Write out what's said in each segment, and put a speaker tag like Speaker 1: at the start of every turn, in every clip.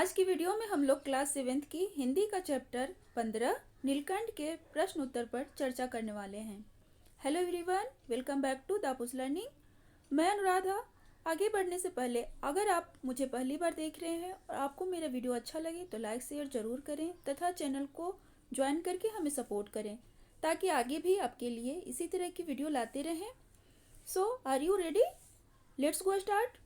Speaker 1: आज की वीडियो में हम लोग क्लास 7th की हिंदी का चैप्टर 15 नीलकंठ के प्रश्न उत्तर पर चर्चा करने वाले हैं। Hello everyone, welcome back to दापूस लर्निंग। मैं अनुराधा। आगे बढ़ने से पहले अगर आप मुझे पहली बार देख रहे हैं और आपको मेरा वीडियो अच्छा लगे तो लाइक शेयर जरूर करें तथा चैनल को ज्वाइन करके हमें सपोर्ट करें ताकि आगे भी आपके लिए इसी तरह की वीडियो लाते रहें। So are you ready? Let's go start.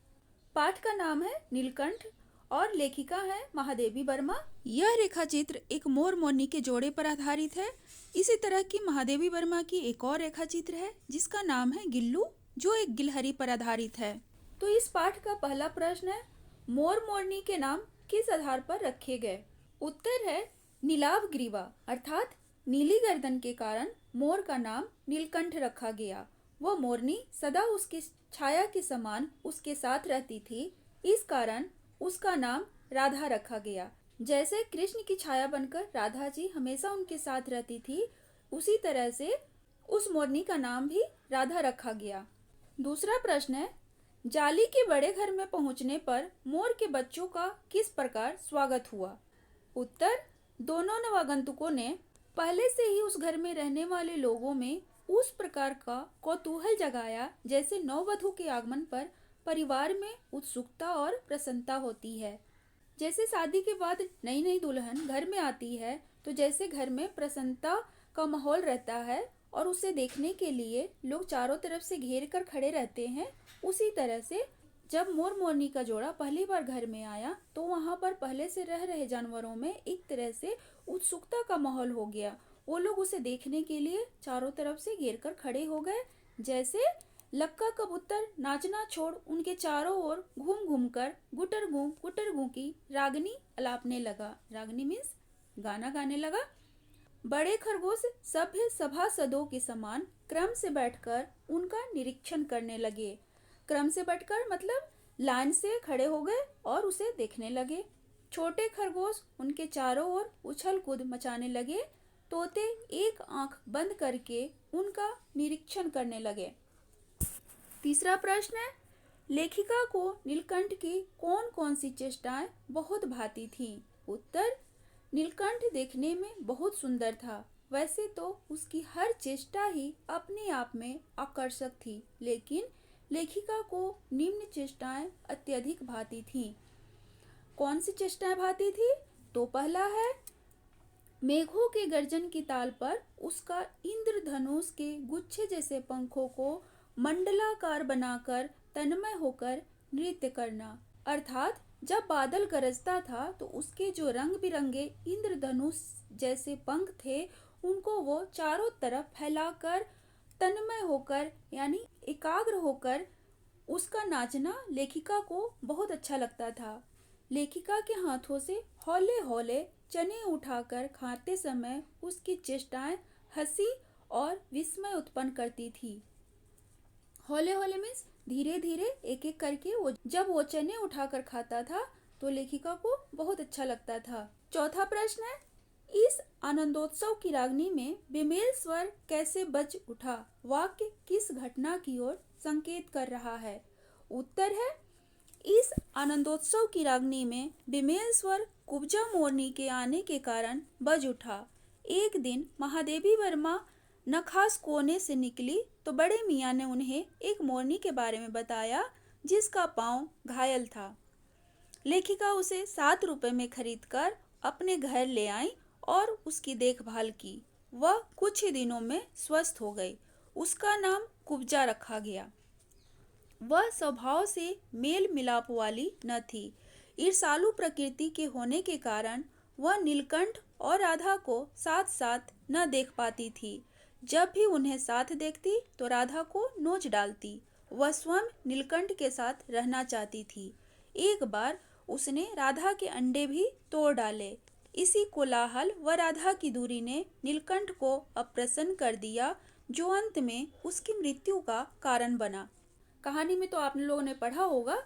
Speaker 1: पाठ का नाम है नीलकंठ और लेखिका है महादेवी वर्मा। यह रेखा चित्र एक मोर मोरनी के जोड़े पर आधारित है। इसी तरह की महादेवी वर्मा की एक और रेखा चित्र है जिसका नाम है गिल्लू, जो एक गिलहरी पर आधारित है। तो इस पाठ का पहला प्रश्न है, मोर मोरनी के नाम किस आधार पर रखे गए? उत्तर है नीलाभ ग्रीवा, अर्थात नीली गर्दन के कारण मोर का नाम नीलकंठ रखा गया। वह मोरनी सदा उसकी छाया के समान उसके साथ रहती थी, इस कारण उसका नाम राधा रखा गया। जैसे कृष्ण की छाया बनकर राधा जी हमेशा उनके साथ रहती थी, उसी तरह से उस मोरनी का नाम भी राधा रखा गया। दूसरा प्रश्न है, जाली के बड़े घर में पहुंचने पर मोर के बच्चों का किस प्रकार स्वागत हुआ? उत्तर, दोनों नवागंतुकों ने पहले से ही उस घर में रहने वाले लोगों में उस प्रकार का कौतूहल जगाया जैसे नववधु के आगमन पर परिवार में उत्सुकता और प्रसन्नता होती है। जैसे शादी के बाद नई नई दुल्हन घर में आती है तो जैसे घर में प्रसन्नता का माहौल रहता है और उसे देखने के लिए लोग चारों तरफ से घेर कर खड़े रहते हैं, उसी तरह से जब मोर मोरनी का जोड़ा पहली बार घर में आया तो वहां पर पहले से रह रहे जानवरों में एक तरह से उत्सुकता का माहौल हो गया। वो लोग उसे देखने के लिए चारों तरफ से घेर कर खड़े हो गए। जैसे लक्का कबूतर नाचना छोड़ उनके चारों ओर घूम घूम कर गुटर गूं की रागनी अलापने लगा। रागनी मीन्स गाना गाने लगा। बड़े खरगोश सभ्य सभासदों के समान क्रम से बैठकर उनका निरीक्षण करने लगे। क्रम से बैठकर मतलब लाइन से खड़े हो गए और उसे देखने लगे। छोटे खरगोश उनके चारों ओर उछल कूद मचाने लगे। तोते एक आंख बंद करके उनका निरीक्षण करने लगे। तीसरा प्रश्न है, लेखिका को नीलकंठ की कौन कौन सी चेष्टाएं बहुत भाती थी? उत्तर, नीलकंठ देखने में बहुत सुंदर था। वैसे तो उसकी हर चेष्टा ही अपने आप में आकर्षक थी, लेकिन लेखिका को निम्न चेष्टाएं अत्यधिक भाती थीं। कौन सी चेष्टाएं भाती थी? तो पहला है, मेघों के गर्जन की ताल पर उसका इंद्रधनुष के गुच्छे जैसे पंखों को मंडलाकार बनाकर तन्मय होकर नृत्य करना। अर्थात जब बादल गरजता था तो उसके जो रंग बिरंगे इंद्रधनुष जैसे पंख थे उनको वो चारों तरफ फैलाकर तन्मय होकर यानी एकाग्र होकर उसका नाचना लेखिका को बहुत अच्छा लगता था। लेखिका के हाथों से हौले हौले चने उठाकर खाते समय उसकी चेष्टाएं हंसी और विस्मय उत्पन्न करती थी। हौले हौले मीन्स धीरे धीरे एक एक करके जब वो चने उठाकर खाता था तो लेखिका को बहुत अच्छा लगता था। चौथा प्रश्न है, इस आनंदोत्सव की रागनी में बेमेल स्वर कैसे बज उठा? वाक्य किस घटना की ओर संकेत कर रहा है? उत्तर है, इस आनंदोत्सव की रागनी में बेमेल स्वर कुब्जा मोरनी के आने के कारण बज उठा। एक दिन महादेवी वर्मा नखास कोने से निकली तो बड़े मियाँ ने उन्हें एक मोरनी के बारे में बताया जिसका पाँव घायल था। लेखिका उसे 7 रुपए में खरीदकर अपने घर ले आई और उसकी देखभाल की। वह कुछ ही दिनों में स्वस्थ हो गई। उसका नाम कुब्जा रखा गया। वह स्वभाव से मेल मिलाप वाली न थी। ईर्ष्यालु प्रकृति के होने के कारण वह नीलकंठ और राधा को साथ साथ न देख पाती थी। जब भी उन्हें साथ देखती तो राधा को नोच डालती। वह स्वयं नीलकंठ के साथ रहना चाहती थी। एक बार उसने राधा के अंडे भी तोड़ डाले। इसी कोलाहल व राधा की दूरी ने नीलकंठ को अप्रसन्न कर दिया, जो अंत में उसकी मृत्यु का कारण बना। कहानी में तो आप लोगों ने पढ़ा होगा,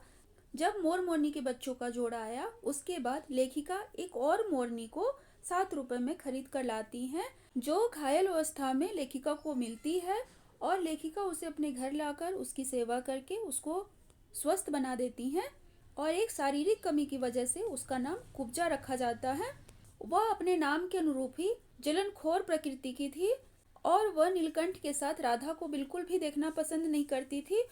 Speaker 1: जब मोर मोरनी के बच्चों का जोड़ा आया उसके बाद लेखिका एक और मोरनी को 7 रुपए में खरीद कर लाती हैं, जो घायल अवस्था में लेखिका को मिलती है और लेखिका उसे अपने घर लाकर उसकी सेवा करके उसको स्वस्थ बना देती हैं। और एक शारीरिक कमी की वजह से उसका नाम कुब्जा रखा जाता है। वह अपने नाम के अनुरूप ही जलनखोर प्रकृति की थी और वह नीलकंठ के साथ राधा को बिल्कुल भी देखना पसंद नहीं करती थी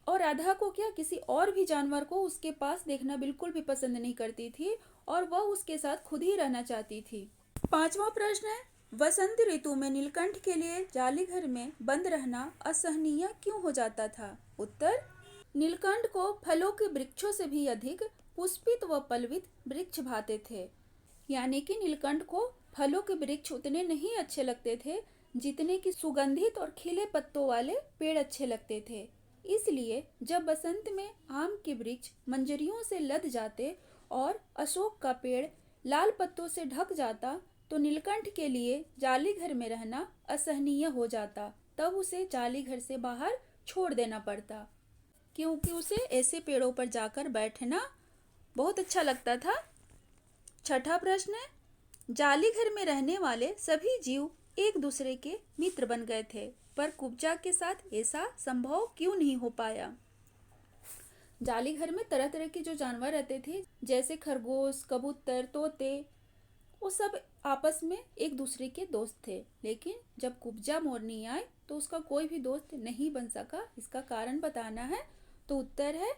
Speaker 1: और राधा को क्या किसी और भी जानवर को उसके पास देखना बिल्कुल भी पसंद नहीं करती थी और वह उसके साथ खुद ही रहना चाहती थी। 5वां प्रश्न है, वसंत ऋतु में नीलकंठ के लिए जाली घर में बंद रहना असहनीय क्यों हो जाता था? उत्तर, नीलकंठ को फलों के वृक्षों से भी अधिक पुष्पित व पल्लवित वृक्ष भाते थे। यानी कि नीलकंठ को फलों के वृक्ष उतने नहीं अच्छे लगते थे जितने कि सुगंधित और खिले पत्तों वाले पेड़ अच्छे लगते थे। इसलिए जब बसंत में आम के वृक्ष मंजरियों से लद जाते और अशोक का पेड़ लाल पत्तों से ढक जाता तो नीलकंठ के लिए जाली घर में रहना असहनीय हो जाता। तब उसे जाली घर से बाहर छोड़ देना पड़ता क्योंकि उसे ऐसे पेड़ों पर जाकर बैठना बहुत अच्छा लगता था। 6ठा प्रश्न है, जाली घर में रहने वाले सभी जीव एक दूसरे के मित्र बन गए थे पर कुब्जा के साथ ऐसा संभव क्यों नहीं हो पाया? जाली घर में तरह तरह के जो जानवर रहते थे जैसे खरगोश, कबूतर, तोते, वो सब आपस में एक दूसरे के दोस्त थे, लेकिन जब कुब्जा मोरनी आए तो उसका कोई भी दोस्त नहीं बन सका। इसका कारण बताना है। तो उत्तर है,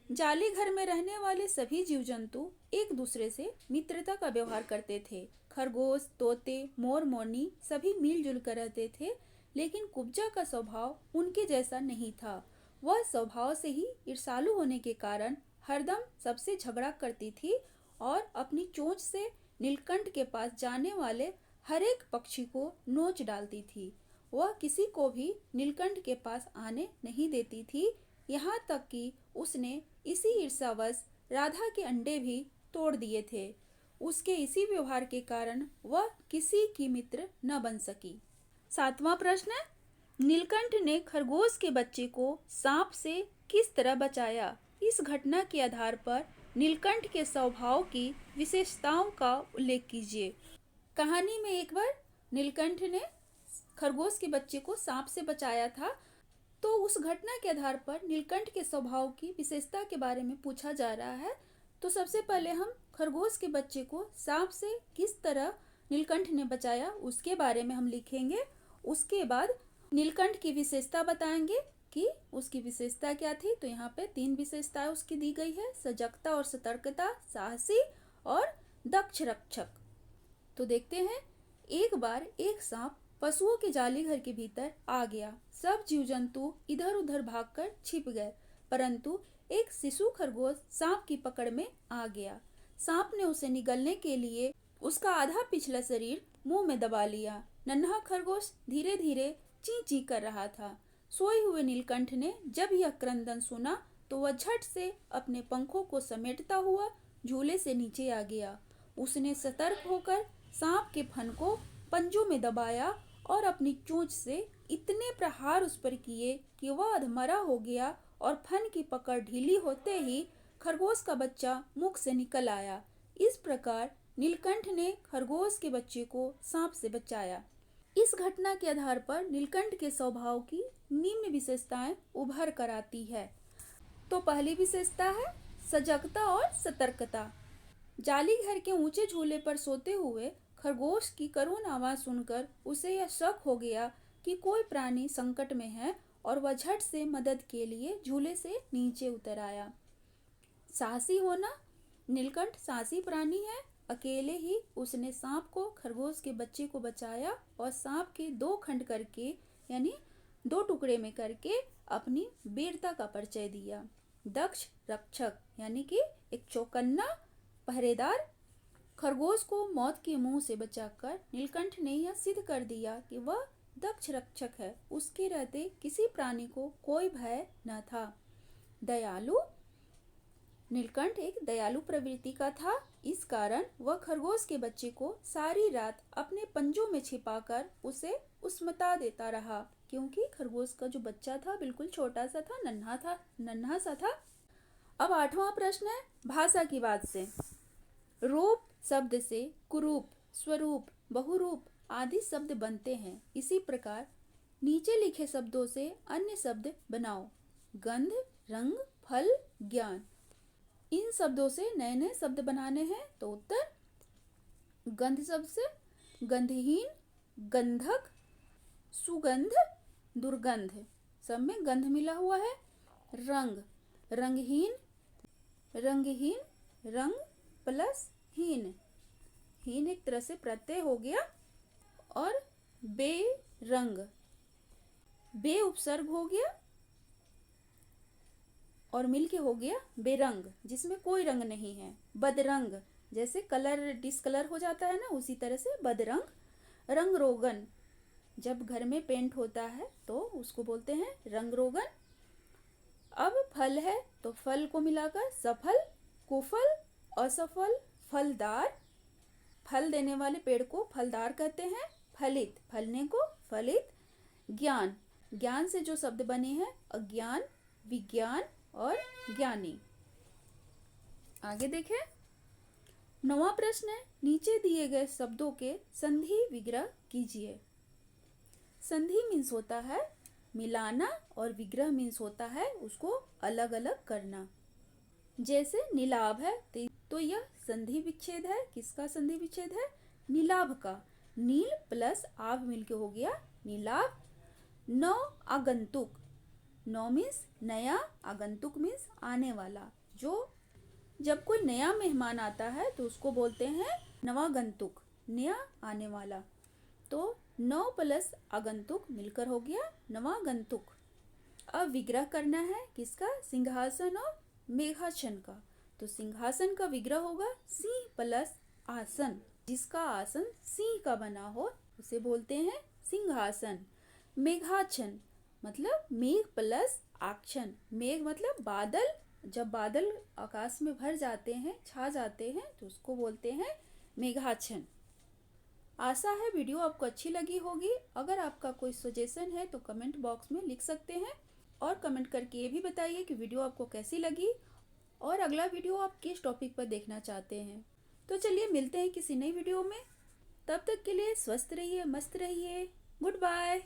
Speaker 1: जाली घर में रहने वाले सभी जीव जंतु एक दूसरे से मित्रता का व्यवहार करते थे। खरगोश, तोते, मोर, मोरनी सभी मिलजुल कर रहते थे, लेकिन कुब्जा का स्वभाव उनके जैसा नहीं था। वह स्वभाव से ही ईर्ष्यालु होने के कारण हरदम सबसे झगड़ा करती थी और अपनी चोंच से नीलकंठ के पास जाने वाले हर एक पक्षी को नोच डालती थी। वह किसी को भी नीलकंठ के पास आने नहीं देती थी, यहाँ तक कि उसने इसी ईर्ष्यावश राधा के अंडे भी तोड़ दिए थे। उसके इसी व्यवहार के कारण वह किसी की मित्र न बन सकी। 7वां प्रश्न है, नीलकंठ ने खरगोश के बच्चे को सांप से किस तरह बचाया? इस घटना के आधार पर नीलकंठ के स्वभाव की विशेषताओं का उल्लेख कीजिए। कहानी में एक बार नीलकंठ ने खरगोश के बच्चे को सांप से बचाया था, तो उस घटना के आधार पर नीलकंठ के स्वभाव की विशेषता के बारे में पूछा जा रहा है। तो सबसे पहले हम खरगोश के बच्चे को सांप से किस तरह नीलकंठ ने बचाया उसके बारे में हम लिखेंगे। उसके बाद नीलकंठ की विशेषता बताएंगे कि उसकी विशेषता क्या थी। तो यहाँ पे 3 विशेषताएं उसकी दी गई है, सजगता और सतर्कता, साहसी और दक्ष रक्षक। तो देखते हैं, एक बार एक सांप पशुओं के जाली घर के भीतर आ गया। सब जीव जंतु इधर उधर भागकर छिप गए, परंतु एक शिशु खरगोश सांप की पकड़ में आ गया। सांप ने उसे निगलने के लिए उसका आधा पिछला शरीर मुंह में दबा लिया। नन्हा खरगोश धीरे धीरे ची ची कर रहा था। सोए हुए नीलकंठ ने जब यह क्रंदन सुना तो वह झट से अपने पंखों को समेटता हुआ झूले से नीचे आ गया। उसने सतर्क होकर सांप के फन को पंजों में दबाया और अपनी चोंच से इतने प्रहार उस पर किए कि वह अधमरा हो गया और फन की पकड़ ढीली होते ही खरगोश का बच्चा मुख से निकल आया। इस प्रकार नीलकंठ ने खरगोश के बच्चे को सांप से बचाया। इस घटना के आधार पर नीलकंठ के स्वभाव की निम्न विशेषताएं उभर कर आती है। तो पहली विशेषता है सजगता और सतर्कता। जाली घर के ऊंचे झूले पर सोते हुए खरगोश की करुण आवाज सुनकर उसे यह शक हो गया कि कोई प्राणी संकट में है और वह झट से मदद के लिए झूले से नीचे उतर आया। साहसी होना, नीलकंठ साहसी प्राणी है। अकेले ही उसने सांप को खरगोश के बच्चे को बचाया और सांप के 2 खंड करके यानी 2 टुकड़े में करके अपनी वीरता का परिचय दिया। दक्ष रक्षक यानी कि एक चौकन्ना पहरेदार। खरगोश को मौत के मुंह से बचाकर नीलकंठ ने यह सिद्ध कर दिया कि वह दक्ष रक्षक है। उसके रहते किसी प्राणी को कोई भय न था। दयालु, नीलकंठ एक दयालु प्रवृत्ति का था। इस कारण वह खरगोश के बच्चे को सारी रात अपने पंजों में छिपाकर उसे उस्मता देता रहा, क्योंकि खरगोश का जो बच्चा था बिल्कुल छोटा सा था, नन्हा सा था। अब 8वां प्रश्न है भाषा की बात से। रूप शब्द से कुरूप, स्वरूप, बहुरूप आदि शब्द बनते हैं। इसी प्रकार नीचे लिखे शब्दों से अन्य शब्द बनाओ। गंध, रंग, फल, ज्ञान। इन शब्दों से नए नए शब्द बनाने हैं। तो उत्तर गंध शब्द से गंधहीन, गंधक, सुगंध, दुर्गंध, सब में गंध मिला हुआ है। रंग, रंगहीन, रंगहीन, रंग प्लस हीन, हीन एक तरह से प्रत्यय हो गया। और बेरंग, बे उपसर्ग हो गया और मिलके हो गया बेरंग, जिसमें कोई रंग नहीं है। बदरंग, जैसे कलर डिसकलर हो जाता है ना, उसी तरह से बदरंग। रंग रोगन, जब घर में पेंट होता है तो उसको बोलते हैं रंग रोगन। अब फल है तो फल को मिलाकर सफल, कुफल, असफल, फलदार। फल देने वाले पेड़ को फलदार कहते हैं। फलित, फलने को फलित। ज्ञान, ज्ञान से जो शब्द बने हैं अज्ञान, विज्ञान और ज्ञानी। आगे देखें, 9वां प्रश्न है, नीचे दिए गए शब्दों के संधि विग्रह कीजिए। संधि मीन्स होता है मिलाना और विग्रह मीन्स होता है उसको अलग अलग करना। जैसे नीलाभ है तो यह संधि विच्छेद है। किसका संधि विच्छेद है? नीलाभ का। नील प्लस आभ मिलके हो गया नीलाभ। नौ आगंतुक, नौ मीन्स नया, आगंतुक मीन्स आने वाला। जो जब कोई नया मेहमान आता है तो उसको बोलते हैं नवागंतुक, नया आने वाला। तो 9 प्लस आगंतुक मिलकर हो गया नवागंतुक। अब विग्रह करना है किसका? सिंहासन और मेघासन का। तो सिंहासन का विग्रह होगा सिंह प्लस आसन। जिसका आसन सिंह का बना हो उसे बोलते हैं सिंहासन। मेघाच्छन मतलब मेघ प्लस आच्छन। मेघ मतलब बादल, जब बादल आकाश में भर जाते हैं, छा जाते हैं, तो उसको बोलते हैं मेघाच्छन। आशा है वीडियो आपको अच्छी लगी होगी। अगर आपका कोई सजेशन है तो कमेंट बॉक्स में लिख सकते हैं और कमेंट करके ये भी बताइए कि वीडियो आपको कैसी लगी और अगला वीडियो आप किस टॉपिक पर देखना चाहते हैं। तो चलिए मिलते हैं किसी नई वीडियो में। तब तक के लिए स्वस्थ रहिए, मस्त रहिए। Good bye.